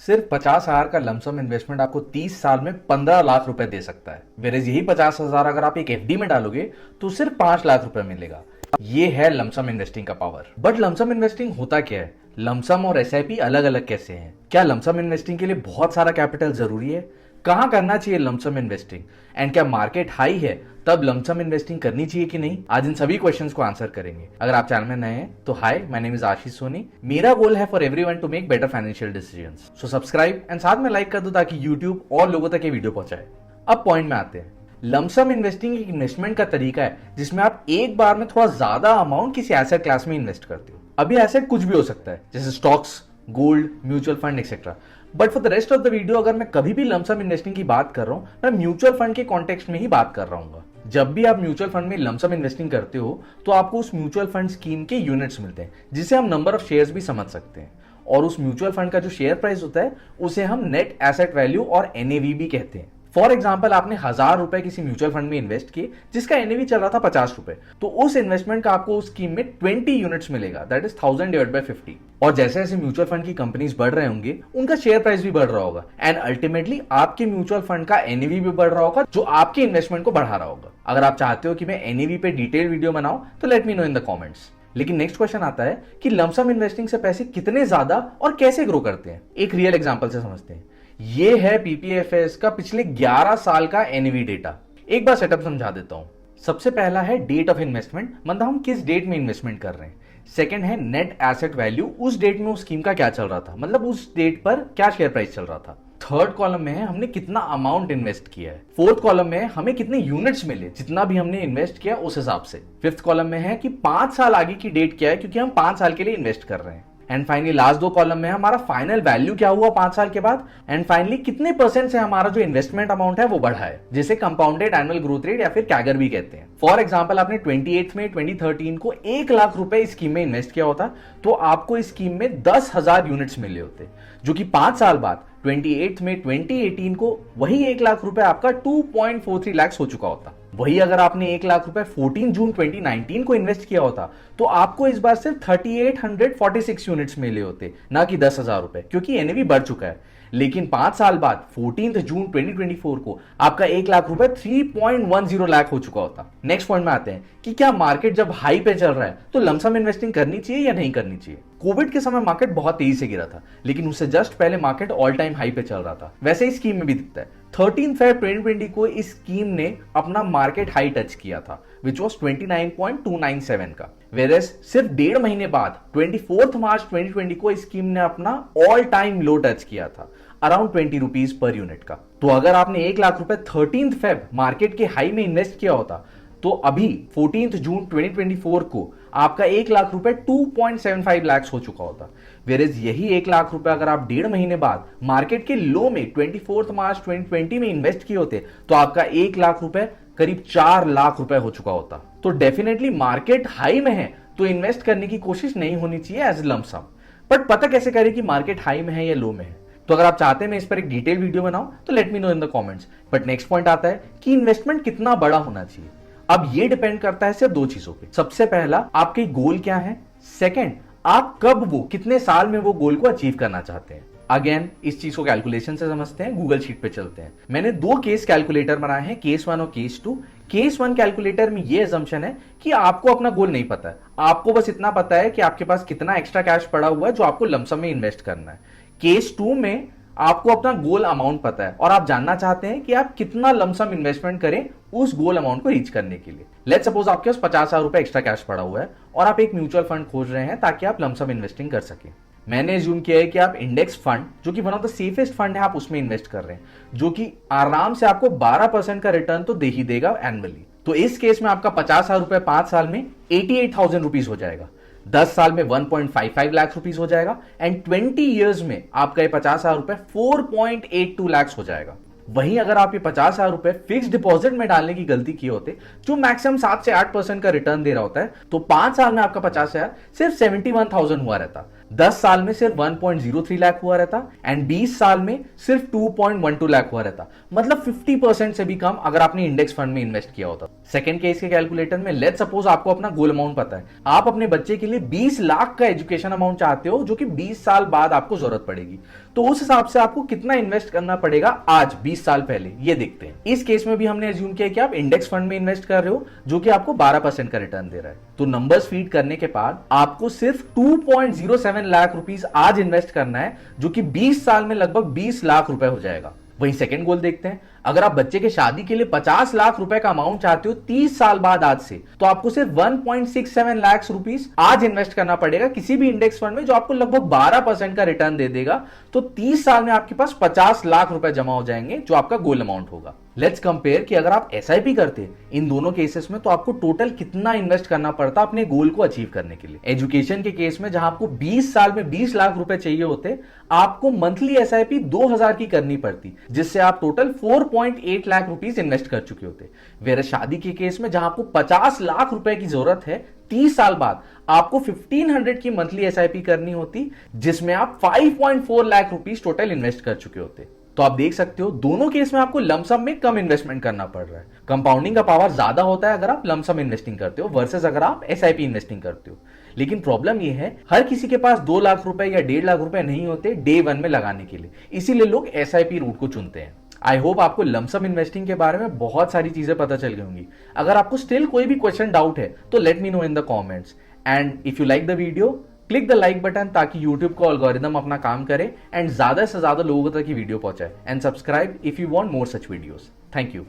सिर्फ 50,000 का lump sum investment आपको 30 साल में 15 लाख रुपए दे सकता है। वेरेज यही 50,000 अगर आप एक एफडी में डालोगे तो सिर्फ 5 लाख रुपए मिलेगा। ये है लमसम इन्वेस्टिंग का पावर। बट लमसम इन्वेस्टिंग होता क्या है? लमसम और एसआईपी अलग अलग कैसे हैं? क्या लमसम इन्वेस्टिंग के लिए बहुत सारा कैपिटल जरूरी है? कहां करना चाहिए लमसम इन्वेस्टिंग? एंड क्या मार्केट हाई है तब लमसम इन्वेस्टिंग करनी चाहिए कि नहीं? आज इन सभी क्वेश्चंस को आंसर करेंगे। अगर आप चैनल में नए हैं तो hi, my name is Ashish Soni. मेरा गोल है for everyone to make better financial decisions. So subscribe and साथ में लाइक कर दो ताकि यूट्यूब और लोगों तक ये वीडियो पहुंचाए। अब पॉइंट में आते हैं। लमसम इन्वेस्टिंग एक इन्वेस्टमेंट का तरीका है जिसमें आप एक बार में थोड़ा ज्यादा अमाउंट किसी एसेट क्लास में इन्वेस्ट करते हो। अभी एसेट कुछ भी हो सकता है, जैसे stocks, gold, mutual fund etcetera. But for the rest of the video अगर मैं कभी भी लमसम इन्वेस्टिंग की बात कर रहा हूं, मैं म्यूचुअल फंड के कॉन्टेक्स्ट में ही बात कर रहा हूं। जब भी आप म्यूचुअल फंड में लमसम इन्वेस्टिंग करते हो तो आपको उस म्यूचुअल फंड स्कीम के यूनिट्स मिलते हैं, जिसे हम नंबर ऑफ शेयर्स भी समझ सकते हैं। और उस म्यूचुअल फंड का जो शेयर प्राइस होता है उसे हम नेट एसेट वैल्यू और एनएवी भी कहते हैं। फॉर एग्जाम्पल, आपने 1,000 रुपए किसी म्यूचुअल फंड में इन्वेस्ट किए जिसका एनएवी चल रहा था 50 रुपए, तो उस इन्वेस्टमेंट का आपको उस स्कीम में 20 यूनिट्स मिलेगा, दैट इज 1000 डिवाइड बाय 50। और जैसे जैसे म्यूचुअल फंड की कंपनीज बढ़ रहे होंगे उनका शेयर प्राइस भी बढ़ रहा होगा एंड अल्टीमेटली आपके म्यूचुअल फंड का एनएवी भी बढ़ रहा होगा, जो आपके इन्वेस्टमेंट को बढ़ा रहा होगा। अगर आप चाहते हो कि मैं एनएवी पे डिटेल वीडियो बनाऊं तो let me know in the comments. लेकिन नेक्स्ट क्वेश्चन आता है कि लमसम इन्वेस्टिंग से पैसे कितने ज्यादा और कैसे ग्रो करते हैं। एक रियल एग्जांपल से समझते हैं। ये है पीपीएफएस का पिछले 11 साल का एनएवी डेटा। एक बार सेटअप समझा देता हूं। सबसे पहला है डेट ऑफ इन्वेस्टमेंट, मतलब हम किस डेट में इन्वेस्टमेंट कर रहे हैं। सेकंड है नेट एसेट वैल्यू, उस डेट में उस स्कीम का क्या चल रहा था, मतलब उस डेट पर क्या शेयर प्राइस चल रहा था। थर्ड कॉलम में है हमने कितना अमाउंट इन्वेस्ट किया है। फोर्थ कॉलम में है हमें कितने यूनिट्स मिले, जितना भी हमने इन्वेस्ट किया उस हिसाब से। फिफ्थ कॉलम में है कि 5 साल आगे की डेट क्या है, क्योंकि हम 5 साल के लिए इन्वेस्ट कर रहे हैं। एंड फाइनली लास्ट 2 कॉलम में हमारा फाइनल वैल्यू क्या हुआ 5 साल के बाद। एंड फाइनली कितने परसेंट से हमारा जो इन्वेस्टमेंट अमाउंट है वो बढ़ा है, जिसे कंपाउंडेड एनुअल ग्रोथ रेट या फिर कैगर भी कहते हैं। फॉर एग्जांपल, आपने 28 में 2013 को 1 लाख रुपए इस स्कीम में इन्वेस्ट किया होता तो आपको इस स्कीम में 10,000 यूनिट्स मिले होते, जो कि 5 साल बाद 28 में 2018 को वही 1 लाख रुपए आपका 2.43 लाख हो चुका होता। वही अगर आपने 1 लाख रुपए 14 जून 2019 को इन्वेस्ट किया होता तो आपको इस बार सिर्फ 3846 यूनिट्स मिले होते, ना कि 10,000 रुपए, क्योंकि एनएवी बढ़ चुका है। लेकिन 5 साल बाद 14 जून 2024 को आपका 1 लाख रुपए 3.10 लाख हो चुका होता। नेक्स्ट पॉइंट में आते हैं कि क्या मार्केट जब हाई पे चल रहा है तो लमसम इन्वेस्टिंग करनी चाहिए या नहीं करनी चाहिए। कोविड के समय मार्केट बहुत तेजी से गिरा था, लेकिन उससे जस्ट पहले मार्केट ऑल टाइम हाई पे चल रहा था। वैसे ही स्कीम में भी दिखता है। 13 फेब 2020 को इस स्कीम ने अपना मार्केट हाई टच किया था, विच वॉज 29.297 का। वेरेस सिर्फ 1.5 महीने बाद 24 मार्च 2020 को इस स्कीम ने अपना ऑल टाइम लो टच किया था, अराउंड 20 रुपीज पर यूनिट का। तो अगर आपने 1 लाख रुपए 13 फेब मार्केट के हाई में इन्वेस्ट किया होता तो अभी 14 जून 2024 को आपका 1 लाख रुपए 2.75 लाख हो चुका होता। वेरेज यही 1 लाख रुपए अगर आप 1.5 महीने बाद मार्केट के लो में 24 मार्च 2020 में इन्वेस्ट किए होते तो आपका 1 लाख रुपए करीब 4 लाख रुपए हो चुका होता। तो डेफिनेटली मार्केट हाई में है तो इन्वेस्ट करने की कोशिश नहीं होनी चाहिए एज लमसम। बट पता कैसे करें कि मार्केट हाई में है या लो में है? तो अगर आप चाहते हैं मैं इस पर एक डिटेल वीडियो बनाऊं तो let me know in the comments. But next point आता है कि इन्वेस्टमेंट कितना बड़ा होना चाहिए। अब ये डिपेंड करता है सिर्फ 2 चीजों पे। सबसे पहला, आपके गोल क्या है। सेकंड, आप कब वो कितने साल में वो गोल को अचीव करना चाहते हैं। अगेन इस चीज को कैलकुलेशन से समझते हैं, गूगल शीट पे चलते हैं। मैंने 2 केस कैलकुलेटर बनाए हैं, केस 1 और केस 2। केस 1 कैलकुलेटर में ये असम्पशन है कि आपको अपना गोल नहीं पता है, आपको बस इतना पता है कि आपके पास कितना एक्स्ट्रा कैश पड़ा हुआ है जो आपको लमसम में इन्वेस्ट करना है। केस 2 में आपको अपना गोल अमाउंट पता है और आप जानना चाहते हैं कि आप कितना लमसम इन्वेस्टमेंट करें उस गोल अमाउंट को रीच करने के लिए। लेट्स सपोज आपके पास 50,000 रुपए एक्स्ट्रा कैश पड़ा हुआ है और आप एक म्यूचुअल फंड खोज रहे हैं ताकि आप लमसम इन्वेस्टिंग कर सकें। मैंने एज्यूम किया है कि आप इंडेक्स फंड, जो कि one of the safest fund है, आप उसमें इन्वेस्ट कर रहे हैं, जो कि आराम से आपको 12% का रिटर्न तो दे ही देगा एनुअली। तो इस केस में आपका 50,000 रुपए 5 साल में 88,000 रुपीज हो जाएगा, 10 साल में 1.55 लाख रुपीज हो जाएगा एंड 20 ईयर्स में आपका ये 50,000 रुपए 4.82 लाख हो जाएगा। वहीं अगर आप ये 50,000 रुपए फिक्स डिपॉजिट में डालने की गलती किए होते, जो मैक्सिमम 7 से 8% का रिटर्न दे रहा होता है, तो 5 साल में आपका 50,000 सिर्फ 71,000 हुआ रहता। 10 साल में सिर्फ 1.03 लाख हुआ रहता एंड 20 साल में सिर्फ 2.12 लाख हुआ रहता, मतलब 50% से भी कम अगर आपने इंडेक्स फंड में इन्वेस्ट किया होता। सेकंड केस के कैलकुलेटर में लेट्स सपोज आपको अपना गोल अमाउंट पता है, आप अपने बच्चे के लिए 20 लाख का एजुकेशन अमाउंट चाहते हो जो कि 20 साल बाद आपको जरूरत पड़ेगी, तो उस हिसाब से आपको कितना इन्वेस्ट करना पड़ेगा आज 20 साल पहले, ये देखते हैं। इस केस में भी हमने एज्यूम किया कि आप इंडेक्स फंड में इन्वेस्ट कर रहे हो जो कि आपको 12% का रिटर्न दे रहा है। तो नंबर्स फीड करने के बाद आपको सिर्फ 2.07 लाख रुपीस आज इन्वेस्ट करना है जो कि 20 साल में लगभग 20 लाख रुपए हो जाएगा। वहीं सेकंड गोल देखते हैं, अगर आप बच्चे के शादी के लिए 50 लाख रुपए का अमाउंट चाहते हो 30 साल बाद आज से, तो आपको सिर्फ 1.67 लाख रुपीस आज इन्वेस्ट करना पड़ेगा किसी भी इंडेक्स फंड में जो आपको लगभग 12% का रिटर्न दे देगा। तो 30 साल में आपके पास 50 लाख रुपए जमा हो जाएंगे जो आपका गोल अमाउंट होगा। लेट्स कंपेयर कि अगर आप एसआईपी करते इन दोनों केसेस में तो आपको टोटल कितना इन्वेस्ट करना पड़ता अपने गोल को अचीव करने के लिए। एजुकेशन के केस में जहां आपको 20 साल में 20 लाख रुपए चाहिए होते, आपको मंथली एसआईपी 2000 की करनी पड़ती, जिससे आप टोटल 4.8 लाख रुपीस इन्वेस्ट कर चुके होते। वेरे शादी के केस में जहां आपको 50 लाख रुपए की जरूरत है 30 साल बाद, आपको 1500 की मंथली एसआईपी करनी होती, जिसमें आप 5.4 लाख रुपीस टोटल इन्वेस्ट कर चुके होते। तो आप देख सकते हो दोनों केस में आपको लमसम में कम इन्वेस्टमेंट करना पड़ रहा है। कंपाउंडिंग का पावर ज्यादा होता है अगर आप लमसम इन्वेस्टिंग करते हो वर्सेस अगर आप एसआईपी इन्वेस्टिंग करते हो। लेकिन प्रॉब्लम यह है हर किसी के पास 2 लाख रुपए या 1.5 लाख रुपए नहीं होते डे 1 में लगाने के लिए, इसीलिए लोग एसआईपी रूट को चुनते हैं। आई होप आपको लमसम इन्वेस्टिंग के बारे में बहुत सारी चीजें पता चल गई होंगी। अगर आपको स्टिल कोई भी क्वेश्चन डाउट है तो let me know in the comments, and if you like the video click the like button ताकि YouTube को एल्गोरिदम अपना काम करे एंड ज्यादा से ज्यादा लोगों तक की वीडियो पहुंचाए, and subscribe if you want more such videos. Thank you.